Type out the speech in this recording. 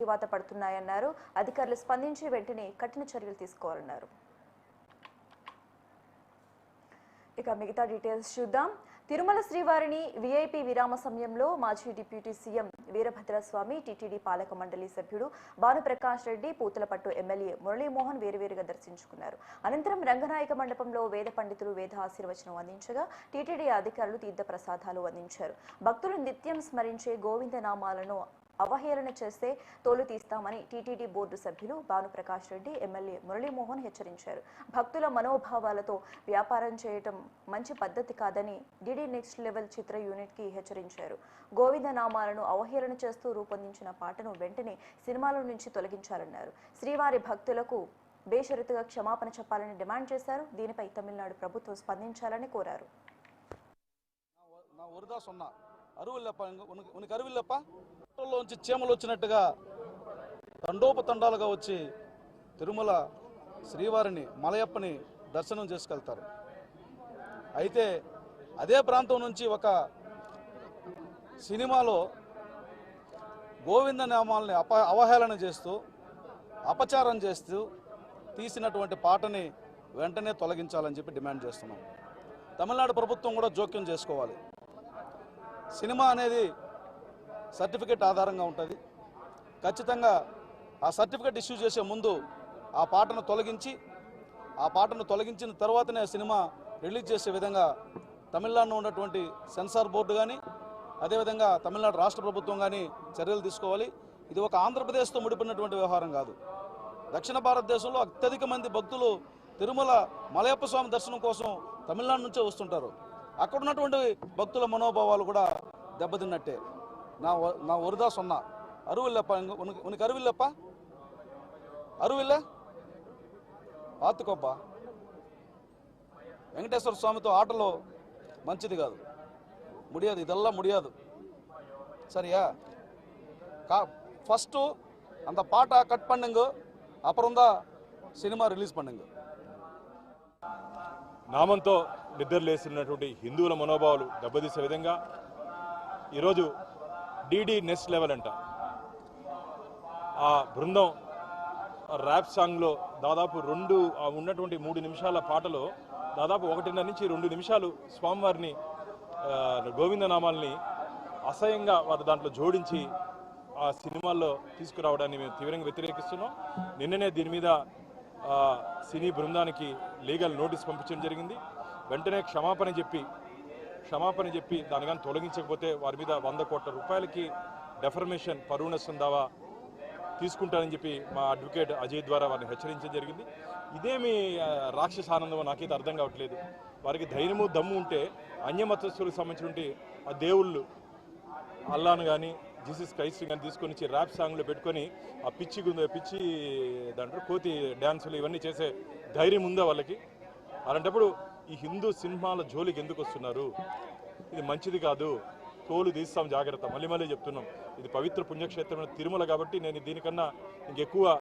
మృత్యువాత పడుతున్నాయన్నారు. అధికారులు స్పందించి వెంటనే కఠిన చర్యలు తీసుకోవాలన్నారు. ఇక మిగతా డీటెయిల్స్ చూద్దాం. తిరుమల శ్రీవారిని వీఐపీ విరామ సమయంలో మాజీ డిప్యూటీ సీఎం వీరభద్రస్వామి, టీటీడీ పాలక మండలి సభ్యుడు భానుప్రకాష్ రెడ్డి, పూతలపట్టు ఎమ్మెల్యే మురళీమోహన్ వేరువేరుగా దర్శించుకున్నారు. అనంతరం రంగనాయక మండపంలో వేద పండితులు వేద ఆశీర్వచనం అందించగా టీటీడీ అధికారులు తీర్థ ప్రసాదాలు అందించారు. భక్తులు నిత్యం స్మరించే గోవింద నామాలను అవహేళన చేస్తే తోలు తీస్తామని టీటీడీ బోర్డు సభ్యులు భానుప్రకాష్ రెడ్డి, ఎమ్మెల్యే మురళీమోహన్ హెచ్చరించారు. భక్తుల మనోభావాలతో వ్యాపారం చేయటం మంచి పద్ధతి కాదని డిడి నెక్స్ట్ లెవెల్ చిత్ర యూనిట్కి హెచ్చరించారు. గోవింద నామాలను అవహేళన చేస్తూ రూపొందించిన పాటను వెంటనే సినిమాల నుంచి తొలగించాలన్నారు. శ్రీవారి భక్తులకు బేషరతుగా క్షమాపణ చెప్పాలని డిమాండ్ చేశారు. దీనిపై తమిళనాడు ప్రభుత్వం స్పందించాలని కోరారు. లోంచి చీమలు వచ్చినట్టుగా తండోపతండాలుగా వచ్చి తిరుమల శ్రీవారిని మలయప్పని దర్శనం చేసుకెళ్తారు. అయితే అదే ప్రాంతం నుంచి ఒక సినిమాలో గోవింద నామాలని అవహేళన చేస్తూ అపచారం చేస్తూ తీసినటువంటి పాటని వెంటనే తొలగించాలని చెప్పి డిమాండ్ చేస్తున్నాం. తమిళనాడు ప్రభుత్వం కూడా జోక్యం చేసుకోవాలి. సినిమా అనేది సర్టిఫికెట్ ఆధారంగా ఉంటుంది. ఖచ్చితంగా ఆ సర్టిఫికెట్ ఇష్యూ చేసే ముందు ఆ పాటను తొలగించిన తర్వాతనే సినిమా రిలీజ్ చేసే విధంగా తమిళనాడులో ఉన్నటువంటి సెన్సార్ బోర్డు కానీ అదేవిధంగా తమిళనాడు రాష్ట్ర ప్రభుత్వం కానీ చర్యలు తీసుకోవాలి. ఇది ఒక ఆంధ్రప్రదేశ్తో ముడిపడినటువంటి వ్యవహారం కాదు. దక్షిణ భారతదేశంలో అత్యధిక మంది భక్తులు తిరుమల మలయప్ప స్వామి దర్శనం కోసం తమిళనాడు నుంచే వస్తుంటారు. అక్కడ ఉన్నటువంటి భక్తుల మనోభావాలు కూడా దెబ్బతిన్నట్టే. నా ఒరుదా సొన్నా అరువిల్లప్ప ఉనికి అరువిల్లప్ప అరువిల్ల పాతుకొబ్బ వెంకటేశ్వర స్వామితో ఆటలో మంచిది కాదు, ముడియాదు, ఇదల్లా ముడియాదు సరియా. ఫస్ట్ అంత పాట కట్ పండుగ అప్పుడుందా సినిమా రిలీజ్ పండుగ. నామంతో నిద్రలేస్తున్నటువంటి హిందువుల మనోభావాలు దెబ్బతీసే విధంగా ఈరోజు డిడి నెక్స్ట్ లెవెల్ అంట ఆ బృందం ర్యాప్ సాంగ్లో దాదాపు ఉన్నటువంటి 3 నిమిషాల పాటలో దాదాపు 1.5 నుంచి 2 నిమిషాలు స్వామివారిని గోవిందనామాల్ని అసహ్యంగా వారు దాంట్లో జోడించి ఆ సినిమాల్లో తీసుకురావడాన్ని మేము తీవ్రంగా వ్యతిరేకిస్తున్నాం. నిన్ననే దీని మీద సినీ బృందానికి లీగల్ నోటీస్ పంపించడం జరిగింది. వెంటనే క్షమాపణ చెప్పి దాన్ని కానీ తొలగించకపోతే వారి మీద 100 కోట్ల రూపాయలకి డెఫర్మేషన్ పరువు నష్టం దావా తీసుకుంటారని చెప్పి మా అడ్వకేట్ అజయ్ ద్వారా వారిని హెచ్చరించడం జరిగింది. ఇదేమి రాక్షస ఆనందమో నాకైతే అర్థం కావట్లేదు. వారికి ధైర్యము దమ్ము ఉంటే అన్యమతస్థులకు సంబంధించినటువంటి ఆ దేవుళ్ళు అల్లాను కానీ జీసస్ క్రైస్ట్ కానీ తీసుకొని వచ్చి ర్యాప్ సాంగ్లో పెట్టుకొని ఆ పిచ్చి దాంట్లో కోతి డ్యాన్సులు ఇవన్నీ చేసే ధైర్యం ఉందా వాళ్ళకి? అలాంటప్పుడు ఈ హిందూ సినిమాల జోలికి ఎందుకు వస్తున్నారు? ఇది మంచిది కాదు. తోలు తీస్తాం, జాగ్రత్త. మళ్ళీ చెప్తున్నాం, ఇది పవిత్ర పుణ్యక్షేత్రమైన తిరుమల కాబట్టి నేను దీనికన్నా ఇంకెక్కువ